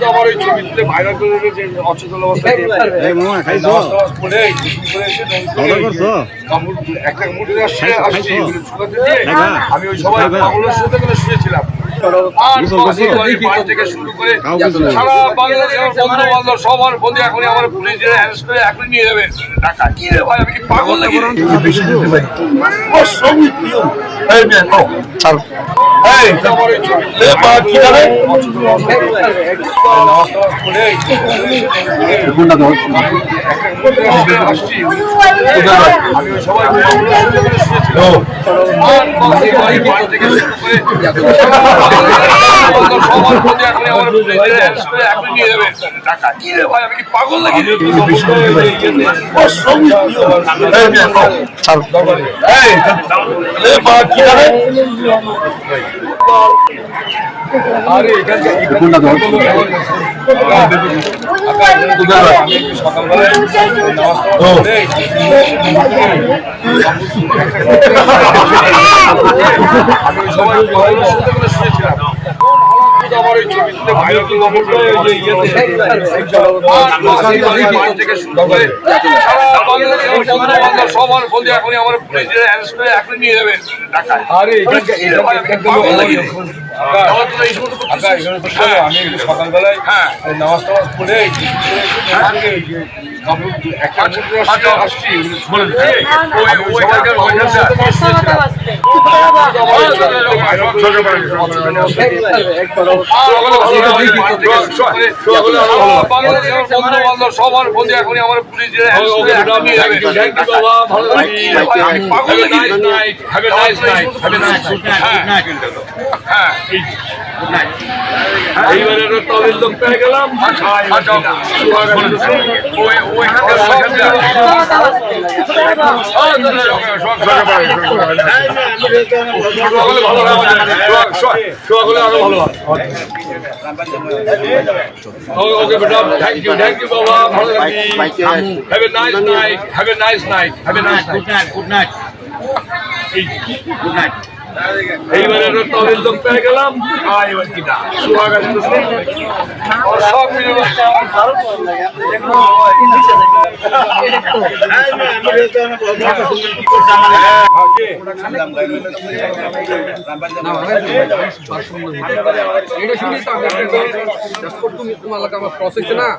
আমার ওই ছবিতে ভাইরাল করে রেখেছে অচেতন অবস্থায় একটা মুঠে আসছে আমি ওই সবাই পাগলের সাথে করে শুয়েছিলাম থেকে শুরু করে সারা বাংলাদেশের বন্ধু বান্ধব সবার বন্ধু এখন আমার পুলিশের অ্যারেস্ট করে এখন নিয়ে যাবে টাকা কি রে ভাই আমি কি পাগল নাকি আমি সবাই থেকে শুরু করে এখন নিয়ে যাবে টাকা কি রে ভাই আমি কি পাগল নাকি আরে আমি সবাই শুয়েছিলাম আমার ওই ছবিতে ভাইরাল থেকে শুরু করে সারা বাংলাদেশের বন্ধু বান্ধব সবার বন্ধু এখন আমার পুলিশের অ্যারেস্ট করে এখন নিয়ে যাবে টাকা আরে আমি সকালবেলায় নামাজ টামাজ পড়ে আসছি সবার বন্ধু এখন আমার পুলিশের এইবারে তবের লোক পেয়ে গেলাম আরো ভালো হয় ওকে বেটা থ্যাংক ইউ বাবা ভালো থাকি have a nice night have a nice night have a nice good night good night এইবারে তবের লোক পেয়ে গেলাম এবার কি না সব মিলে এটা শুনি তো আমার প্রসেস না